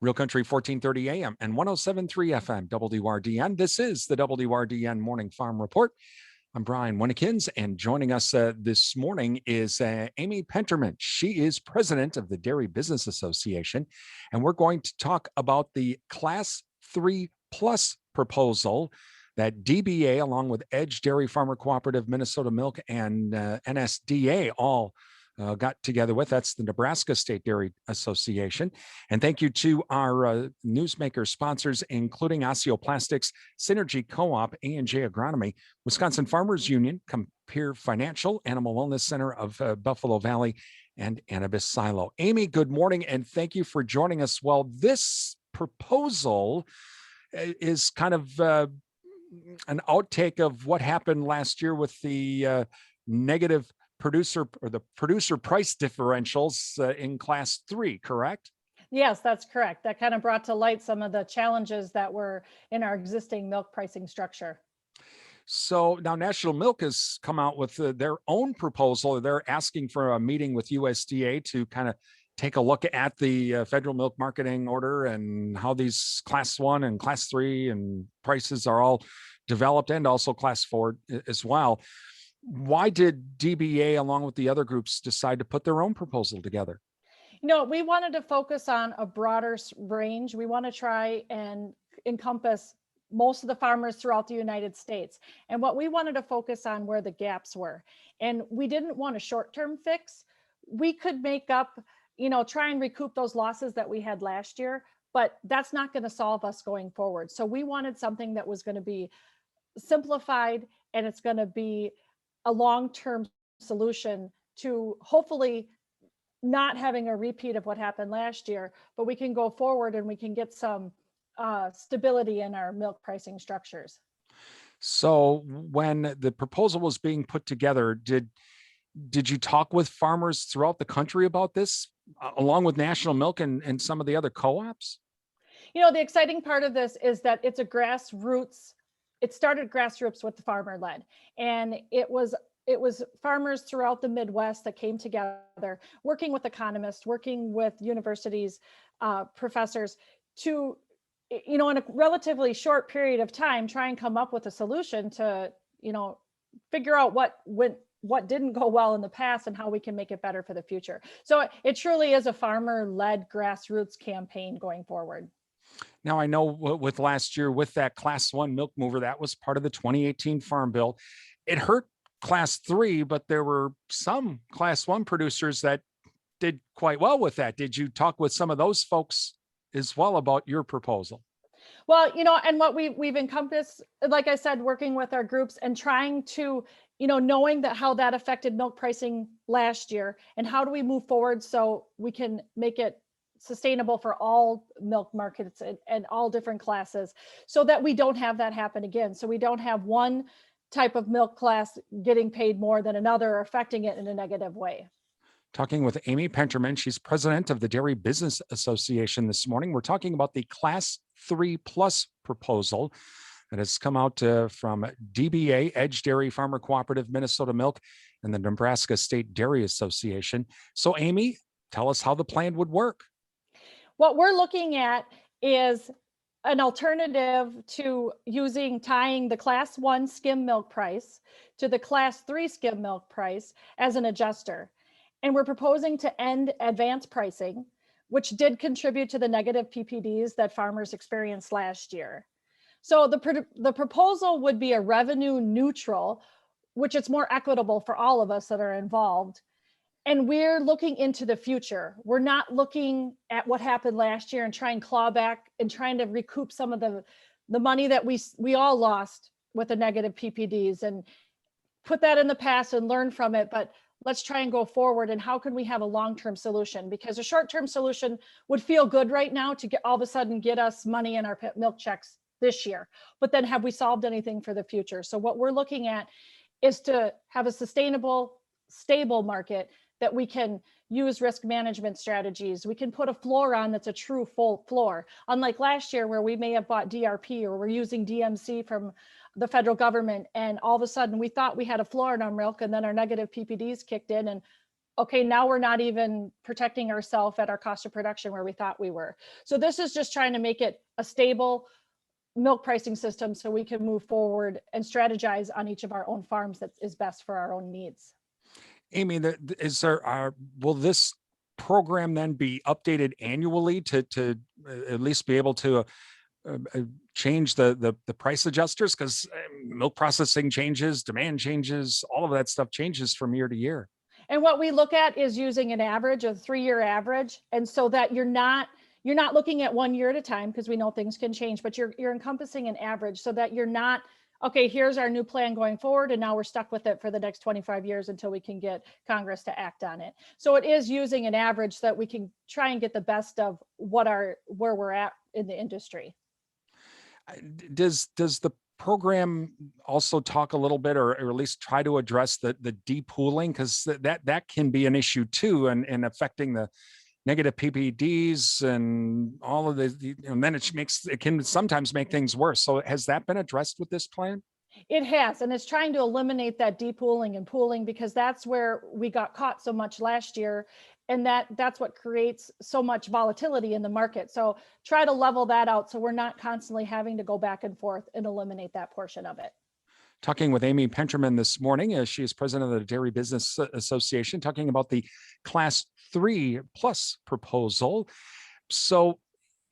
Real Country 1430 AM and 1073 FM WRDN. This is the WRDN Morning Farm Report. I'm Brian Winnekins, and joining us this morning is Amy Penterman. She is president of the Dairy Business Association, and we're going to talk about the Class 3 Plus proposal that DBA, along with Edge Dairy Farmer Cooperative, Minnesota Milk, and NSDA all got together with. That's the Nebraska State Dairy Association. And thank you to our newsmaker sponsors, including Osteoplastics, Synergy Co-op, A&J Agronomy, Wisconsin Farmers Union, Compere Financial, Animal Wellness Center of Buffalo Valley, and Annabis Silo. Amy, good morning, and thank you for joining us. Well, this proposal is kind of an outtake of what happened last year with the negative producer price differentials in Class 3, correct? Yes, that's correct. That kind of brought to light some of the challenges that were in our existing milk pricing structure. So now National Milk has come out with their own proposal. They're asking for a meeting with USDA to kind of take a look at the federal milk marketing order and how these Class 1 and Class 3 and prices are all developed, and also Class 4 as well. Why did DBA, along with the other groups, decide to put their own proposal together? We wanted to focus on a broader range. We want to try and encompass most of the farmers throughout the United States. And what we wanted to focus on where the gaps were. And we didn't want a short-term fix. We could make up, try and recoup those losses that we had last year, but that's not going to solve us going forward. So we wanted something that was going to be simplified, and it's going to be a long-term solution to hopefully not having a repeat of what happened last year, but we can go forward and we can get some stability in our milk pricing structures. So when the proposal was being put together, did you talk with farmers throughout the country about this, along with National Milk and some of the other co-ops? The exciting part of this is that it's a grassroots. It started grassroots with the farmer led, and it was farmers throughout the Midwest that came together, working with economists, working with universities, professors to, in a relatively short period of time, try and come up with a solution to, figure out what didn't go well in the past and how we can make it better for the future. So it truly is a farmer led grassroots campaign going forward. Now, I know with last year, with that Class 1 milk mover, that was part of the 2018 Farm Bill. It hurt Class 3, but there were some Class 1 producers that did quite well with that. Did you talk with some of those folks as well about your proposal? Well, and what we've encompassed, like I said, working with our groups and trying to, knowing that how that affected milk pricing last year, and how do we move forward so we can make it sustainable for all milk markets and all different classes, so that we don't have that happen again. So we don't have one type of milk class getting paid more than another, or affecting it in a negative way. Talking with Amy Penterman. She's president of the Dairy Business Association this morning. We're talking about the Class 3 Plus proposal that has come out from DBA, Edge Dairy Farmer Cooperative, Minnesota Milk, and the Nebraska State Dairy Association. So Amy, tell us how the plan would work. What we're looking at is an alternative to tying the Class 1 skim milk price to the Class 3 skim milk price as an adjuster. And we're proposing to end advance pricing, which did contribute to the negative PPDs that farmers experienced last year. So the proposal would be a revenue neutral, which is more equitable for all of us that are involved. And we're looking into the future. We're not looking at what happened last year and trying to claw back and trying to recoup some of the money that we all lost with the negative PPDs, and put that in the past and learn from it. But let's try and go forward. And how can we have a long-term solution? Because a short-term solution would feel good right now to get all of a sudden get us money in our milk checks this year. But then have we solved anything for the future? So what we're looking at is to have a sustainable, stable market that we can use risk management strategies. We can put a floor on that's a true full floor. Unlike last year where we may have bought DRP or we're using DMC from the federal government, and all of a sudden we thought we had a floor in our milk, and then our negative PPDs kicked in and okay, now we're not even protecting ourselves at our cost of production where we thought we were. So this is just trying to make it a stable milk pricing system so we can move forward and strategize on each of our own farms that is best for our own needs. Amy, will this program then be updated annually to at least be able to change the price adjusters? Because milk processing changes, demand changes, all of that stuff changes from year to year. And what we look at is using an average, a 3-year average. And so that you're not looking at 1 year at a time, because we know things can change, but you're encompassing an average so that you're not, okay, here's our new plan going forward, and now we're stuck with it for the next 25 years until we can get Congress to act on it. So it is using an average so that we can try and get the best of where we're at in the industry. Does the program also talk a little bit, or at least try to address the depooling? Because that can be an issue too, and affecting the negative PPDs and all of and then it can sometimes make things worse. So has that been addressed with this plan? It has, and it's trying to eliminate that depooling and pooling, because that's where we got caught so much last year. And that's what creates so much volatility in the market. So try to level that out so we're not constantly having to go back and forth and eliminate that portion of it. Talking with Amy Penterman this morning, as she is president of the Dairy Business Association, talking about the Class 3 Plus proposal. So,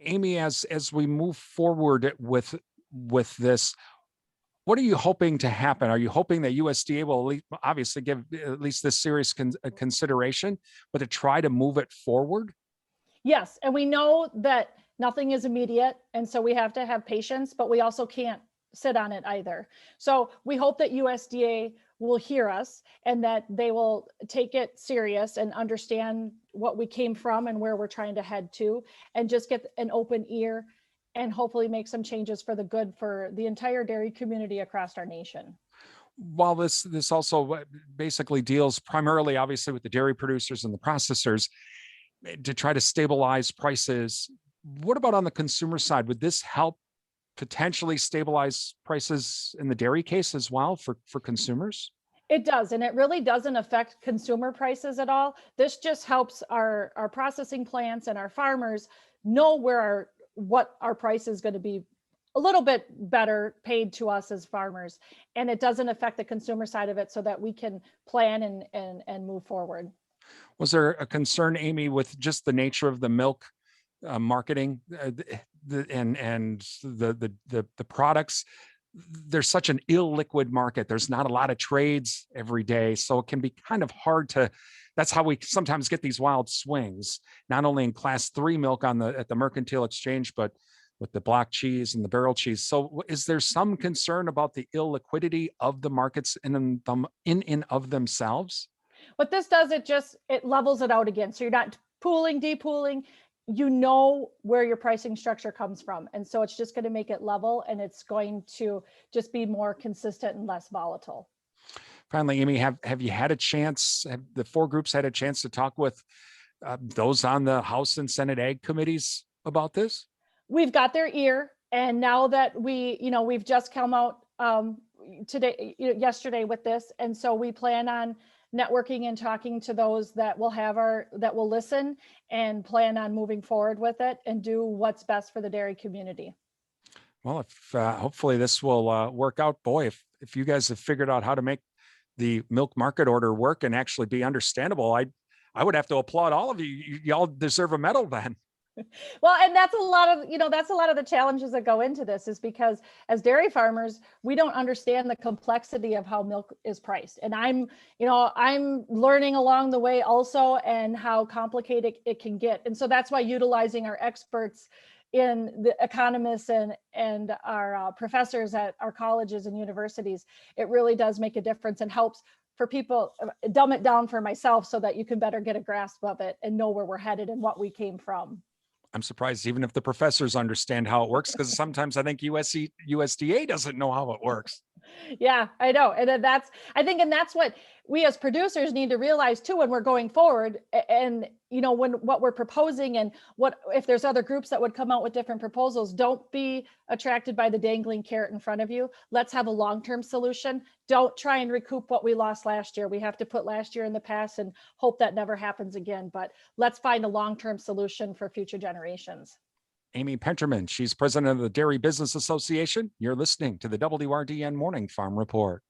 Amy, as we move forward with this, what are you hoping to happen? Are you hoping that USDA will obviously give at least this serious consideration, but to try to move it forward? Yes, and we know that nothing is immediate, and so we have to have patience, but we also can't sit on it either. So we hope that USDA will hear us and that they will take it serious and understand what we came from and where we're trying to head to, and just get an open ear and hopefully make some changes for the good for the entire dairy community across our nation. While this also basically deals primarily, obviously, with the dairy producers and the processors to try to stabilize prices, what about on the consumer side? Would this help potentially stabilize prices in the dairy case as well for consumers? It does, and it really doesn't affect consumer prices at all. This just helps our processing plants and our farmers know what our price is going to be, a little bit better paid to us as farmers. And it doesn't affect the consumer side of it so that we can plan and move forward. Was there a concern, Amy, with just the nature of the milk marketing and the products? There's such an illiquid market. There's not a lot of trades every day, so it can be kind of hard to. That's how we sometimes get these wild swings, not only in Class 3 milk at the mercantile exchange, but with the block cheese and the barrel cheese. So is there some concern about the illiquidity of the markets in and of themselves? What this does, it levels it out again. So you're not pooling, depooling, you know where your pricing structure comes from. And so it's just going to make it level, and it's going to just be more consistent and less volatile. Finally, Amy, have you had a chance, have the four groups had a chance to talk with those on the House and Senate Ag committees about this? We've got their ear, and now that we've just come out yesterday with this, and so we plan on networking and talking to those that will listen and plan on moving forward with it and do what's best for the dairy community. Well, if hopefully this will work out. Boy, if you guys have figured out how to make the milk market order work and actually be understandable, I would have to applaud all of you. Y'all deserve a medal then. Well, and that's a lot of the challenges that go into this, is because as dairy farmers, we don't understand the complexity of how milk is priced. And I'm learning along the way also, and how complicated it can get. And so that's why utilizing our experts in the economists and our professors at our colleges and universities, it really does make a difference and helps for people, dumb it down for myself so that you can better get a grasp of it and know where we're headed and what we came from. I'm surprised even if the professors understand how it works, because sometimes I think USDA doesn't know how it works. Yeah, I know. And then I think, and that's what we as producers need to realize too when we're going forward. And, when what we're proposing and what if there's other groups that would come out with different proposals, don't be attracted by the dangling carrot in front of you. Let's have a long term solution. Don't try and recoup what we lost last year. We have to put last year in the past and hope that never happens again. But let's find a long term solution for future generations. Amy Penterman, she's president of the Dairy Business Association. You're listening to the WRDN Morning Farm Report.